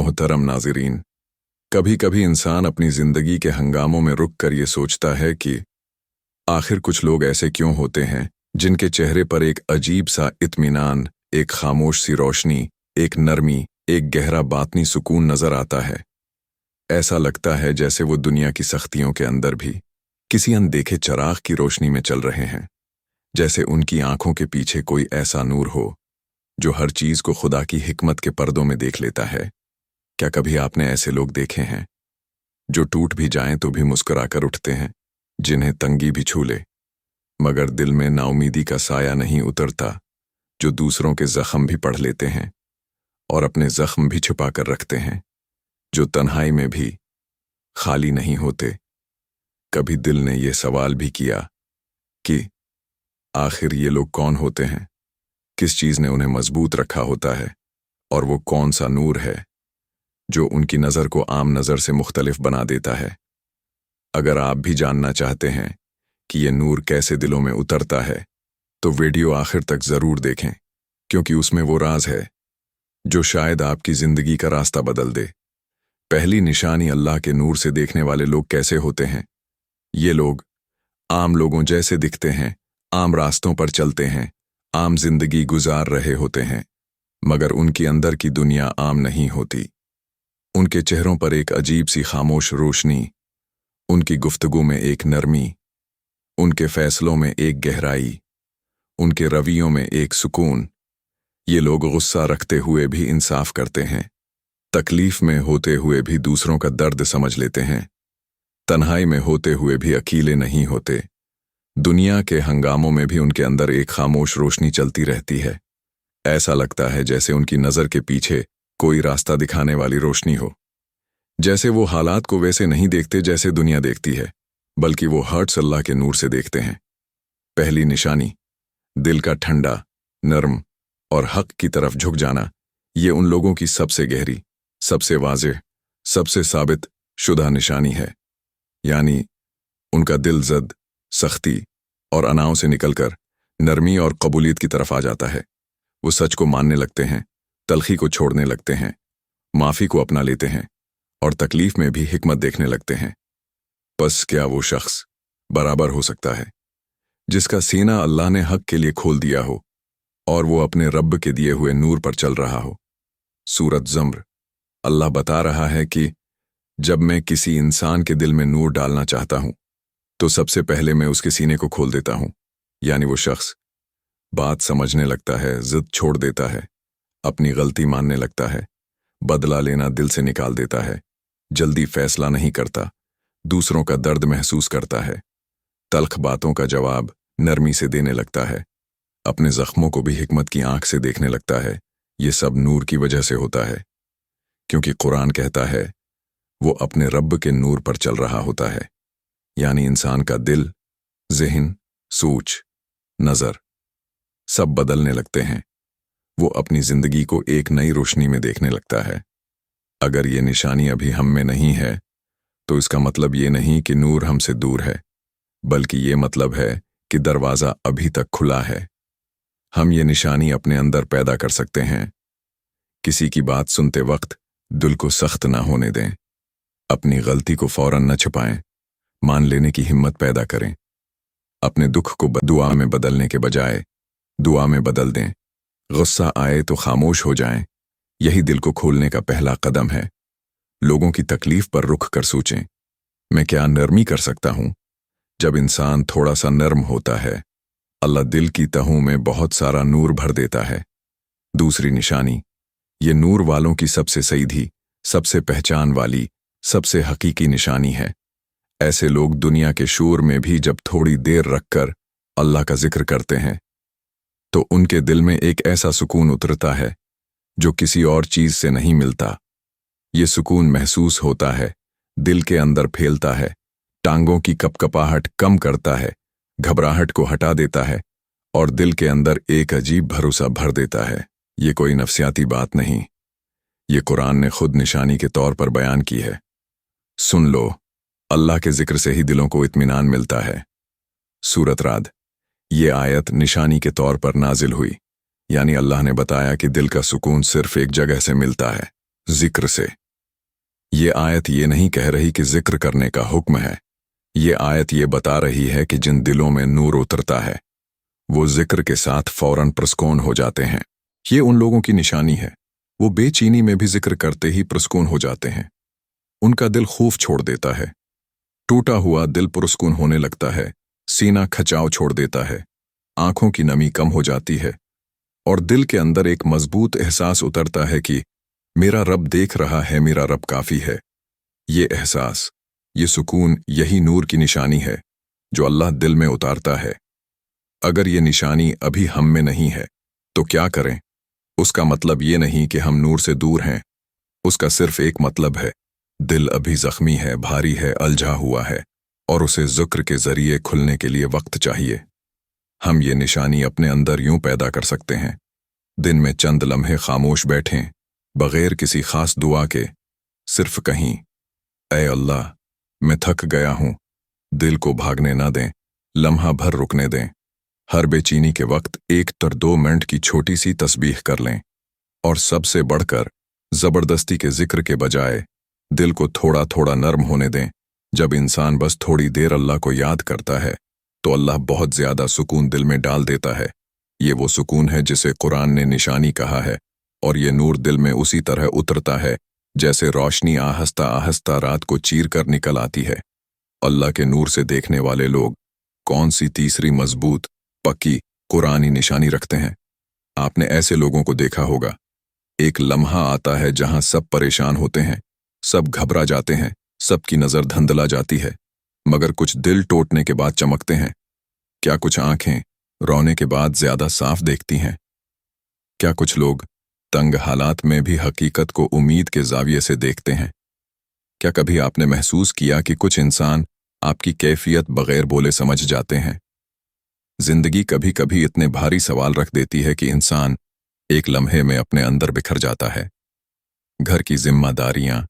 मोहतरम नाज़रीन, कभी कभी इंसान अपनी ज़िंदगी के हंगामों में रुक कर ये सोचता है कि आखिर कुछ लोग ऐसे क्यों होते हैं जिनके चेहरे पर एक अजीब सा इत्मीनान, एक खामोश सी रोशनी, एक नरमी, एक गहरा बातनी सुकून नजर आता है। ऐसा लगता है जैसे वो दुनिया की सख्तियों के अंदर भी किसी अनदेखे चिराग की रोशनी में चल रहे हैं, जैसे उनकी आंखों के पीछे कोई ऐसा नूर हो जो हर चीज को खुदा की हिकमत के पर्दों में देख लेता है। क्या कभी आपने ऐसे लोग देखे हैं जो टूट भी जाएं तो भी मुस्कुराकर उठते हैं, जिन्हें तंगी भी छू ले मगर दिल में नाउमीदी का साया नहीं उतरता, जो दूसरों के जख्म भी पढ़ लेते हैं और अपने जख्म भी छुपा कर रखते हैं, जो तन्हाई में भी खाली नहीं होते। कभी दिल ने यह सवाल भी किया कि आखिर ये लोग कौन होते हैं, किस चीज ने उन्हें मजबूत रखा होता है, और वो कौन सा नूर है जो उनकी नज़र को आम नज़र से मुख्तलिफ बना देता है। अगर आप भी जानना चाहते हैं कि ये नूर कैसे दिलों में उतरता है तो वीडियो आखिर तक ज़रूर देखें, क्योंकि उसमें वो राज है जो शायद आपकी ज़िंदगी का रास्ता बदल दे। पहली निशानी अल्लाह के नूर से देखने वाले लोग कैसे होते हैं। ये लोग आम लोगों जैसे दिखते हैं, आम रास्तों पर चलते हैं, आम जिंदगी गुजार रहे होते हैं, मगर उनकी अंदर की दुनिया आम नहीं होती। उनके चेहरों पर एक अजीब सी खामोश रोशनी, उनकी गुफ्तगू में एक नरमी, उनके फैसलों में एक गहराई, उनके रवैयों में एक सुकून। ये लोग गुस्सा रखते हुए भी इंसाफ करते हैं, तकलीफ में होते हुए भी दूसरों का दर्द समझ लेते हैं, तन्हाई में होते हुए भी अकेले नहीं होते। दुनिया के हंगामों में भी उनके अंदर एक खामोश रोशनी चलती रहती है। ऐसा लगता है जैसे उनकी नज़र के पीछे कोई रास्ता दिखाने वाली रोशनी हो, जैसे वो हालात को वैसे नहीं देखते जैसे दुनिया देखती है, बल्कि वो हर्ट्स अल्लाह के नूर से देखते हैं। पहली निशानी, दिल का ठंडा, नर्म और हक की तरफ झुक जाना। ये उन लोगों की सबसे गहरी, सबसे वाज़ेह, सबसे साबित शुदा निशानी है। यानी उनका दिल जद, सख्ती और अनाओं से निकलकर नरमी और कबूलियत की तरफ आ जाता है। वो सच को मानने लगते हैं, तलखी को छोड़ने लगते हैं, माफ़ी को अपना लेते हैं और तकलीफ में भी हिकमत देखने लगते हैं। बस क्या वो शख्स बराबर हो सकता है जिसका सीना अल्लाह ने हक के लिए खोल दिया हो और वो अपने रब के दिए हुए नूर पर चल रहा हो। सूरत ज़म्र, अल्लाह बता रहा है कि जब मैं किसी इंसान के दिल में नूर डालना चाहता हूं तो सबसे पहले मैं उसके सीने को खोल देता हूं। यानी वो शख्स बात समझने लगता है, जिद छोड़ देता है, अपनी गलती मानने लगता है, बदला लेना दिल से निकाल देता है, जल्दी फैसला नहीं करता, दूसरों का दर्द महसूस करता है, तल्ख बातों का जवाब नरमी से देने लगता है, अपने जख्मों को भी हिकमत की आंख से देखने लगता है। ये सब नूर की वजह से होता है, क्योंकि कुरान कहता है वो अपने रब के नूर पर चल रहा होता है। यानी इंसान का दिल, ज़हन, सोच, नज़र सब बदलने लगते हैं। वो अपनी जिंदगी को एक नई रोशनी में देखने लगता है। अगर ये निशानी अभी हम में नहीं है तो इसका मतलब ये नहीं कि नूर हमसे दूर है, बल्कि ये मतलब है कि दरवाज़ा अभी तक खुला है। हम ये निशानी अपने अंदर पैदा कर सकते हैं। किसी की बात सुनते वक्त दिल को सख्त ना होने दें, अपनी गलती को फौरन न छुपाएं, मान लेने की हिम्मत पैदा करें, अपने दुख को दुआ में बदलने के बजाय दुआ में बदल दें, गुस्सा आए तो खामोश हो जाएं। यही दिल को खोलने का पहला कदम है। लोगों की तकलीफ पर रुक कर सोचें, मैं क्या नरमी कर सकता हूं। जब इंसान थोड़ा सा नर्म होता है, अल्लाह दिल की तहों में बहुत सारा नूर भर देता है। दूसरी निशानी, ये नूर वालों की सबसे सीधी, सबसे पहचान वाली, सबसे हकीकी निशानी है। ऐसे लोग दुनिया के शोर में भी जब थोड़ी देर रखकर अल्लाह का जिक्र करते हैं तो उनके दिल में एक ऐसा सुकून उतरता है जो किसी और चीज से नहीं मिलता। ये सुकून महसूस होता है, दिल के अंदर फैलता है, टांगों की कपकपाहट कम करता है, घबराहट को हटा देता है और दिल के अंदर एक अजीब भरोसा भर देता है। ये कोई नफ्सियाती बात नहीं, ये कुरान ने खुद निशानी के तौर पर बयान की है। सुन लो, अल्लाह के जिक्र से ही दिलों को इत्मीनान मिलता है। सूरत राद, ये आयत निशानी के तौर पर नाजिल हुई, यानी अल्लाह ने बताया कि दिल का सुकून सिर्फ एक जगह से मिलता है, जिक्र से। ये आयत ये नहीं कह रही कि जिक्र करने का हुक्म है। ये आयत ये बता रही है कि जिन दिलों में नूर उतरता है वो जिक्र के साथ फौरन प्रस्कून हो जाते हैं। ये उन लोगों की निशानी है, वो बेचैनी में भी जिक्र करते ही प्रस्कून हो जाते हैं। उनका दिल खौफ छोड़ देता है, टूटा हुआ दिल पुरस्कून होने लगता है, सीना खचाव छोड़ देता है, आंखों की नमी कम हो जाती है और दिल के अंदर एक मजबूत एहसास उतरता है कि मेरा रब देख रहा है, मेरा रब काफी है। ये एहसास, ये सुकून, यही नूर की निशानी है जो अल्लाह दिल में उतारता है। अगर ये निशानी अभी हम में नहीं है तो क्या करें? उसका मतलब ये नहीं कि हम नूर से दूर हैं, उसका सिर्फ एक मतलब है, दिल अभी जख्मी है, भारी है, अलझा हुआ है और उसे ज़िक्र के जरिए खुलने के लिए वक्त चाहिए। हम ये निशानी अपने अंदर यूं पैदा कर सकते हैं, दिन में चंद लम्हे खामोश बैठें, बगैर किसी खास दुआ के, सिर्फ कहीं, ऐ अल्लाह मैं थक गया हूं, दिल को भागने ना दें, लम्हा भर रुकने दें। हर बेचैनी के वक्त 1 या 2 मिनट की छोटी सी तस्बीह कर लें और सबसे बढ़कर जबरदस्ती के जिक्र के बजाय दिल को थोड़ा थोड़ा नरम होने दें। जब इंसान बस थोड़ी देर अल्लाह को याद करता है तो अल्लाह बहुत ज्यादा सुकून दिल में डाल देता है। ये वो सुकून है जिसे कुरान ने निशानी कहा है और ये नूर दिल में उसी तरह उतरता है जैसे रोशनी आहिस्ता आहिस्ता रात को चीर कर निकल आती है। अल्लाह के नूर से देखने वाले लोग कौन सी तीसरी मजबूत पक्की कुरानी निशानी रखते हैं? आपने ऐसे लोगों को देखा होगा, एक लम्हा आता है जहां सब परेशान होते हैं, सब घबरा जाते हैं, सबकी नजर धंधला जाती है, मगर कुछ दिल टूटने के बाद चमकते हैं। क्या कुछ आंखें रोने के बाद ज्यादा साफ देखती हैं? क्या कुछ लोग तंग हालात में भी हकीकत को उम्मीद के जाविये से देखते हैं? क्या कभी आपने महसूस किया कि कुछ इंसान आपकी कैफियत बगैर बोले समझ जाते हैं? जिंदगी कभी कभी इतने भारी सवाल रख देती है कि इंसान एक लम्हे में अपने अंदर बिखर जाता है। घर की जिम्मेदारियां,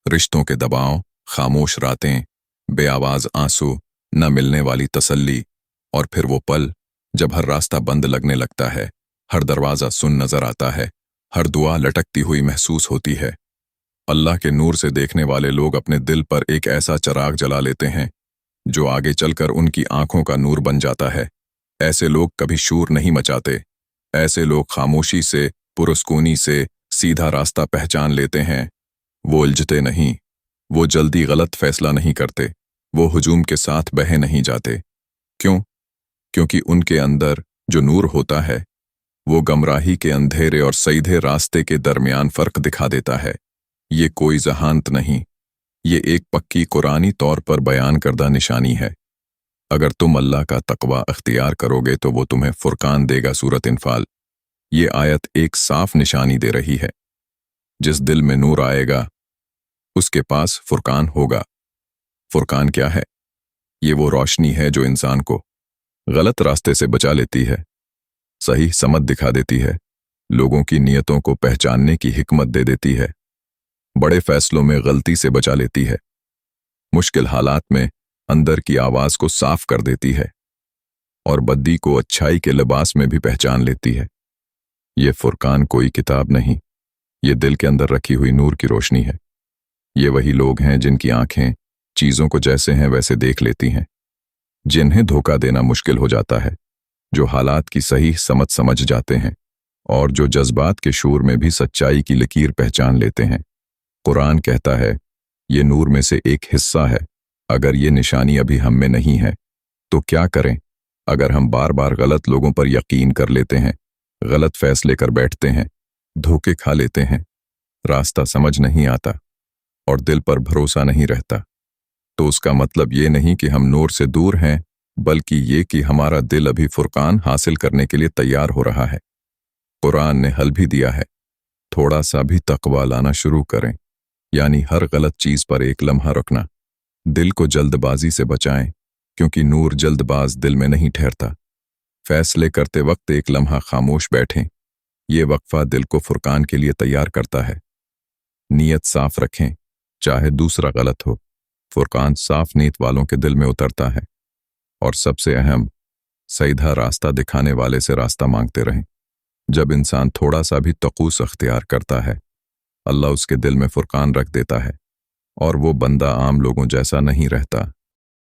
रिश्तों के दबाव, खामोश रातें, बेआवाज आंसू, न मिलने वाली तसल्ली और फिर वो पल जब हर रास्ता बंद लगने लगता है, हर दरवाजा सुन नजर आता है, हर दुआ लटकती हुई महसूस होती है। अल्लाह के नूर से देखने वाले लोग अपने दिल पर एक ऐसा चिराग जला लेते हैं जो आगे चलकर उनकी आंखों का नूर बन जाता है। ऐसे लोग कभी शोर नहीं मचाते, ऐसे लोग खामोशी से, पुरस्कूनी से सीधा रास्ता पहचान लेते हैं। वो उलझते नहीं, वो जल्दी गलत फैसला नहीं करते, वो हुजूम के साथ बहे नहीं जाते। क्यों? क्योंकि उनके अंदर जो नूर होता है वो गमराही के अंधेरे और सीधे रास्ते के दरमियान फर्क दिखा देता है। ये कोई जहानत नहीं, ये एक पक्की कुरानी तौर पर बयान करदा निशानी है। अगर तुम अल्लाह का तकवा अख्तियार करोगे तो वो तुम्हें फुरकान देगा। सूरत इनफाल। ये आयत एक साफ निशानी दे रही है, जिस दिल में नूर आएगा उसके पास फुरकान होगा। फुरकान क्या है? ये वो रोशनी है जो इंसान को गलत रास्ते से बचा लेती है, सही समत दिखा देती है, लोगों की नीयतों को पहचानने की हिकमत दे देती है, बड़े फैसलों में गलती से बचा लेती है, मुश्किल हालात में अंदर की आवाज को साफ कर देती है और बद्दी को अच्छाई के लिबास में भी पहचान लेती है। ये फुरकान कोई किताब नहीं, ये दिल के अंदर रखी हुई नूर की रोशनी है। ये वही लोग हैं जिनकी आंखें चीजों को जैसे हैं वैसे देख लेती हैं, जिन्हें धोखा देना मुश्किल हो जाता है, जो हालात की सही समझ जाते हैं और जो जज्बात के शोर में भी सच्चाई की लकीर पहचान लेते हैं। कुरान कहता है ये नूर में से एक हिस्सा है। अगर ये निशानी अभी हम में नहीं है तो क्या करें? अगर हम बार बार गलत लोगों पर यकीन कर लेते हैं, गलत फैसले कर बैठते हैं, धोखे खा लेते हैं, रास्ता समझ नहीं आता और दिल पर भरोसा नहीं रहता, तो उसका मतलब ये नहीं कि हम नूर से दूर हैं, बल्कि ये कि हमारा दिल अभी फुरकान हासिल करने के लिए तैयार हो रहा है। कुरान ने हल भी दिया है, थोड़ा सा भी तकवा लाना शुरू करें, यानी हर गलत चीज पर एक लम्हा रखना। दिल को जल्दबाजी से बचाएं, क्योंकि नूर जल्दबाज दिल में नहीं ठहरता। फैसले करते वक्त एक लम्हा खामोश बैठें, ये वक्फा दिल को फुरकान के लिए तैयार करता है। नीयत साफ रखें, चाहे दूसरा गलत हो, फुरकान साफ नीयत वालों के दिल में उतरता है। और सबसे अहम, सीधा रास्ता दिखाने वाले से रास्ता मांगते रहें। जब इंसान थोड़ा सा भी तकूस अख्तियार करता है अल्लाह उसके दिल में फुरकान रख देता है और वो बंदा आम लोगों जैसा नहीं रहता।